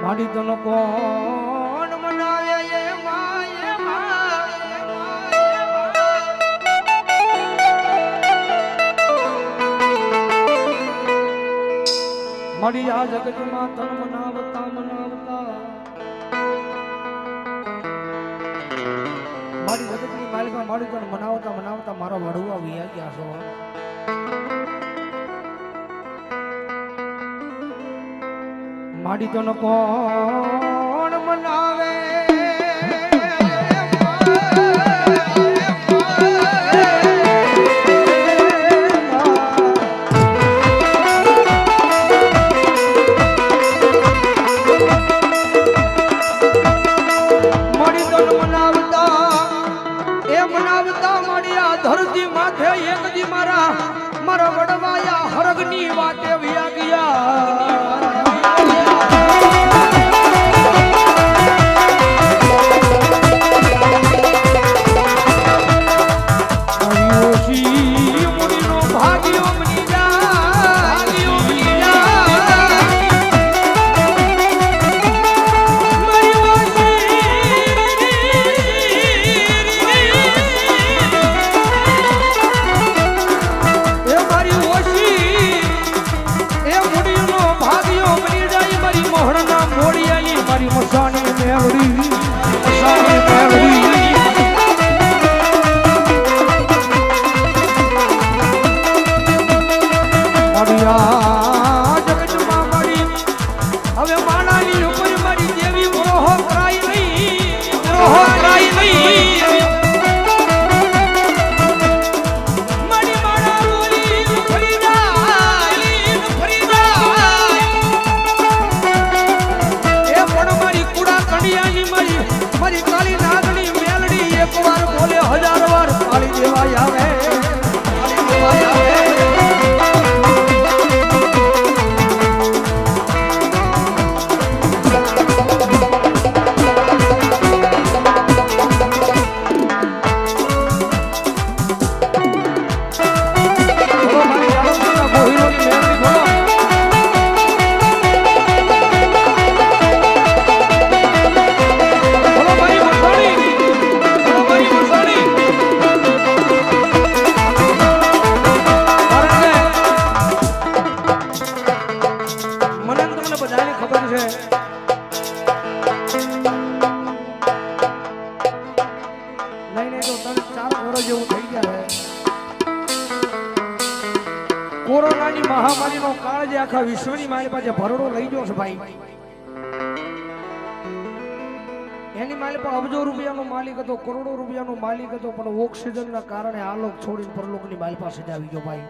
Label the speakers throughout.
Speaker 1: મારી તનો કોણ મનાવે એ માય મારી આ જગતમાં તન મનાવતા મનાવતા મારી જગતની માલિકા મારી તન મનાવતા મનાવતા મારા વડવા વિયા ગયા છો મારી તન કોણ મનાવે ધરતી માથે એક દી મારા વડવાયા હરગની વાતે વિયા ગયા કોરોનાની મહામારીનો કાળ જે આખા વિશ્વની મારી પાસે ભરડો લઈ ગયો છે ભાઈ એની માલિક પણ અબજો રૂપિયાનો માલિક હતો કરોડો રૂપિયાનો માલિક હતો પણ ઓક્સિજનના કારણે આ લોક છોડીને પરલોકની માલિક પાસે જ આવી ગયો ભાઈ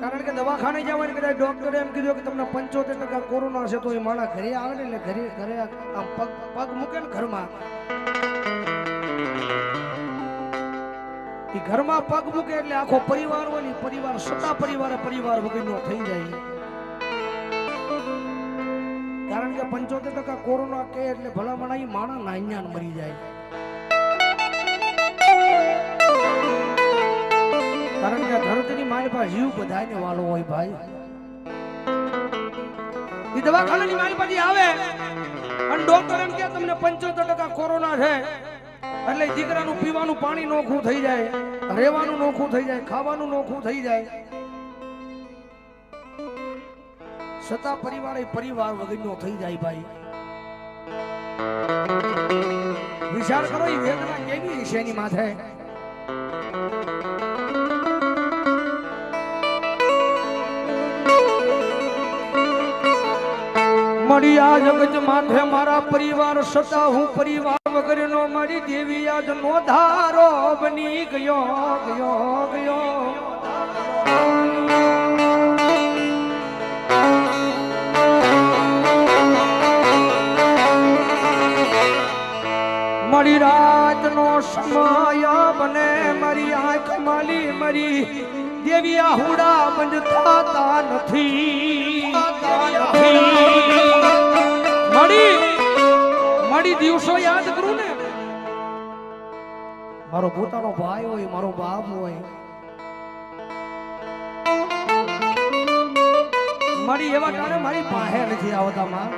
Speaker 1: કારણ કે દવાખાને જવાની કદાચ ડોક્ટરે એમ કીધું કે તમને 75% કોરોના છે તો એ માણા ઘરે આવે ને એટલે ઘરે આમ પગ મૂકે ને ઘરમાં ઘરમાં પગ મૂકે એટલે આખો પરિવાર હોય ને પરિવાર સતા પરિવાર વગરનો થઈ જાય કારણ કે 75% કોરોના કે એટલે ભલામણ એ માણસ નાન્યાન મરી જાય કારણ કે ધરતીની મારી પાસે જીવ બધાને વાલો હોય ભાઈ એ દવાખાનાની મારી પાસે આવે અને ડોક્ટર એમ કે તમને 75% કોરોના છે એટલે દીકરાનું પીવાનું પાણી નોખું થઈ જાય રહેવાનું નોખું થઈ જાય ખાવાનું નોખું થઈ જાય સતા પરિવાર વગરનો થઈ જાય ભાઈ વિચાર કરો એ વેદના કેવી છે એની માથે મળી આ જગત માથે મારા પરિવાર સતા હું પરિવાર વગરનો મારી દેવી આજ નો ધારો બની ગયો મારી રાત નો સમય બને મારી આંખ માલી મારી દેવી આહુડા બંધ થતા નથી મારી દિવસો યાદ કરું ને મારો પોતાનો ભાઈ હોય મારો બાપ હોય મારી એવા ટાણે મારી પાસે નથી આવતા માં.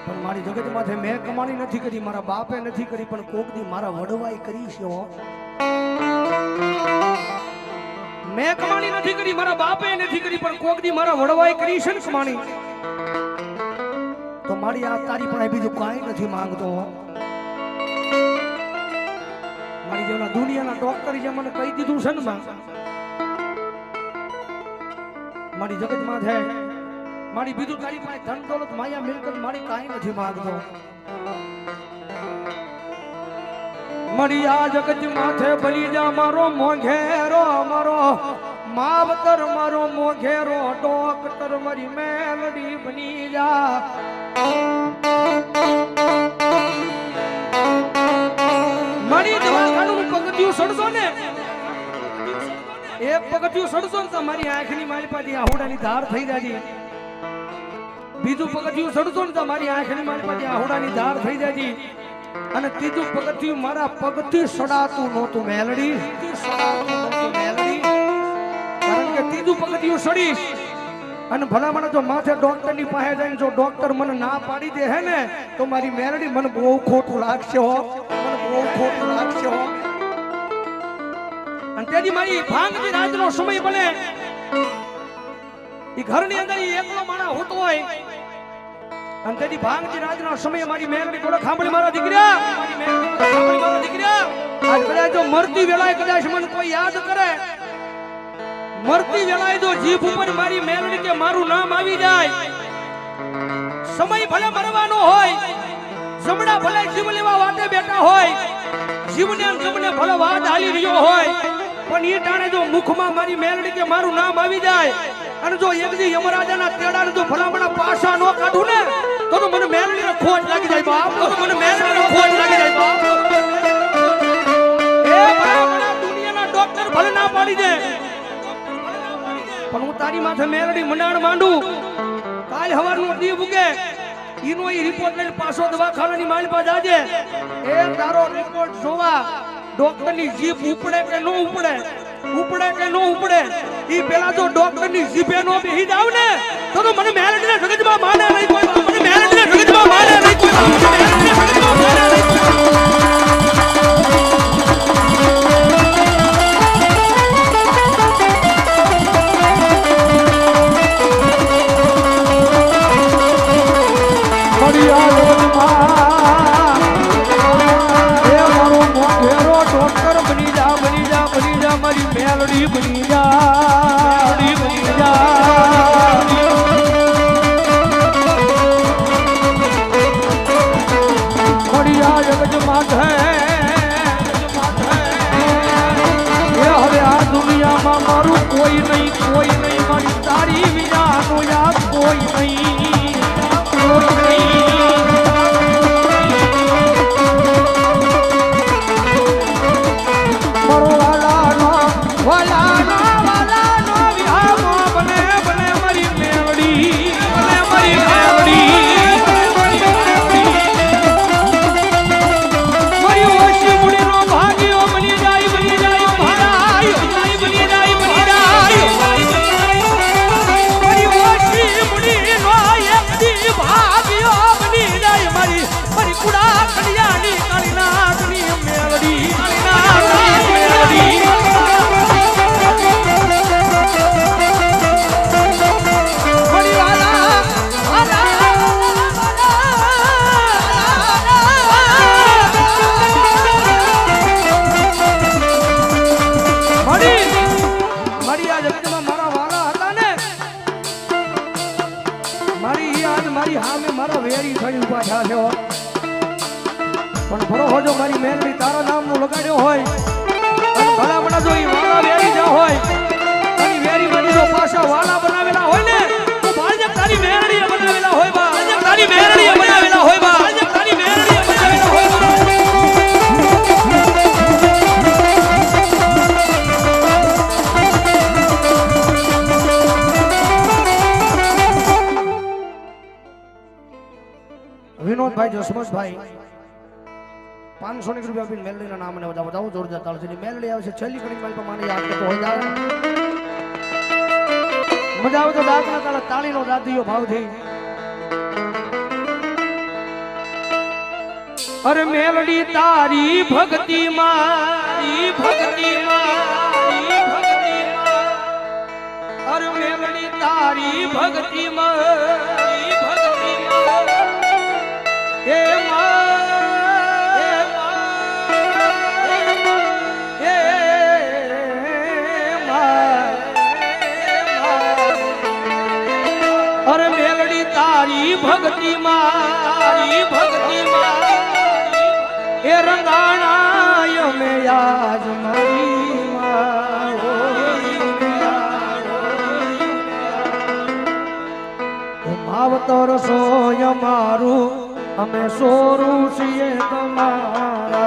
Speaker 1: પણ મારી જગત માથે મેં કમાણી નથી કરી, મારા બાપે નથી કરી, પણ કોક દી મારા વડવાઈ કરી છે હો. મેં કમાણી નથી કરી, મારા બાપે નથી કરી, પણ કોક દી મારા વડવાઈ કરી છે ને કમાણી. તો મારી આ તારી પાસે બીજું કાંઈ નથી માંગતો. મારી જેવના દુનિયાના ડોક્ટરે જે મને કહી દીધું છે ને માં, મારી જગત માં છે મારી બીજું તારી પાસે ધન દોલત માયા મિલકત મારી કાંઈ નથી માંગતો. મારી આ જગત માથે બની જા મારો મોઘેરો, મારો માવતર, મારો મોઘેરો ડોક્ટર, મારી મેલડી બની જા. મારી દવાખાનું પગથિયું સડશો ને, એક પગથિયું સડશો ને તો મારી આંખની માલપાથી આહુડાની ધાર થઈ જાય. બીજું પગથિયું સડશો ને તો મારી આંખની માલપાથી આહુડાની ધાર થઈ જાય. અને ત્રીજું પગથિયું મારા પગથી સડાતું નહોતું મેલડી, કારણ કે ત્રીજું પગથિયું સડીશ અને ભલામણ જો માથે ડોક્ટર ની પાસે જઈને જો ડોક્ટર મને ના પાડી દે હે ને તો મારી મેલડી મને બહુ ખોટું લાગશે હો, મને બહુ ખોટું લાગશે હો. અને તેથી મારી ભાંગની રાતનો સમય બને, એ ઘરની અંદર એકલો માણસ હોતો હોય, અને તેથી ભાંગની રાતનો સમય મારી મેલડી બોલે, ખાંભળી મારા દીકરા, મારી મેલડી ખાંભળી મારા દીકરા, આજ કદાચ જો મરતી વેળાએ કદાચ મને કોઈ યાદ કરે, મરતી વેળાએ જો જીભ ઉપર મારી મેલડી કે મારું નામ આવી જાય, સમય ભલે મરવાનો હોય, જમણા ભલે જીવ લેવા વાટે બેઠા હોય, જીવને જમને ભલે વાત હાલી રહ્યો હોય, પણ એ ટાણે જો મુખમાં મારી મેલડી કે મારું નામ આવી જાય અને જો એકદી યમરાજાના તેડાને જો ભલામણા પાછા ન કાઢું ને તો મને મેલડીને ખોટ લાગી જાય બાપ, તો મને મેલડીને ખોટ લાગી જાય બાપ. એ ભલામણા દુનિયાના ડોક્ટર ભલે ના પાડી દે, પણ હું તારી માથે મેલડી મંડાણ માંડું. કાલ હવારનો દીવ ઉગે ઈનો ઈ રિપોર્ટ લઈને પાછો દવાખાનાની માલપા જાજે. એ તારો રિપોર્ટ જોવા ડોક્ટરની જીભ ઉપડે કે નો ઉપડે, ઉપડે કે નો ઉપડે, ઈ પેલા જો ડોક્ટરની જીભે નો બેહી જાવ ને તો મને મેલડીને જગતમાં માને નહીં કોઈ, મને મેલડીને જગતમાં માને નહીં કોઈ, મને મેલડીને જગતમાં માને નહીં કોઈ. મેલડી બની જા, બની જા. ખડિયા જગત માથે હવે આ દુનિયામાં મારું કોઈ નહીં, કોઈ નહીં, મારી તારી વિનાનું યા કોઈ નહીં, કોઈ નહીં. પણ ભરો જો મારી મેલડી તારા નામનું લગાડ્યો હોય અને ભલામણા જો ઈ વાળા વેરી જા હોય અને વેરી મારી જો પાછા વાળા બનાવેલા હોય ને તો ભાજપ તારી મેલડીએ બનાવેલા હોય બા, ભાજપ તારી મેલડીએ બનાવેલા હોય બા, ભાજપ તારી મેલડીએ બનાવેલા હોય બા. વિનોદભાઈ જસમતભાઈ 500 રૂપિયા આપીને મેલડીના નામને વધાવો જોરદાર તાળથી. મેલડી આવે છે છેલ્લી કડી માલ પર માને યાદ કરતો હોય જાય મજા આવે તો ડાકના તાળે તાળીનો દાદીઓ ભાવથી. અરે મેલડી તારી ભક્તિ માં ભક્તિ માં અરે મેલડી તારી ભક્તિ માં એ અરે મેલડી તારી ભક્તિ માં એ રંગાણા મે આજ મારી માવતર સોય મારું અમે સોરું છીએ તમારા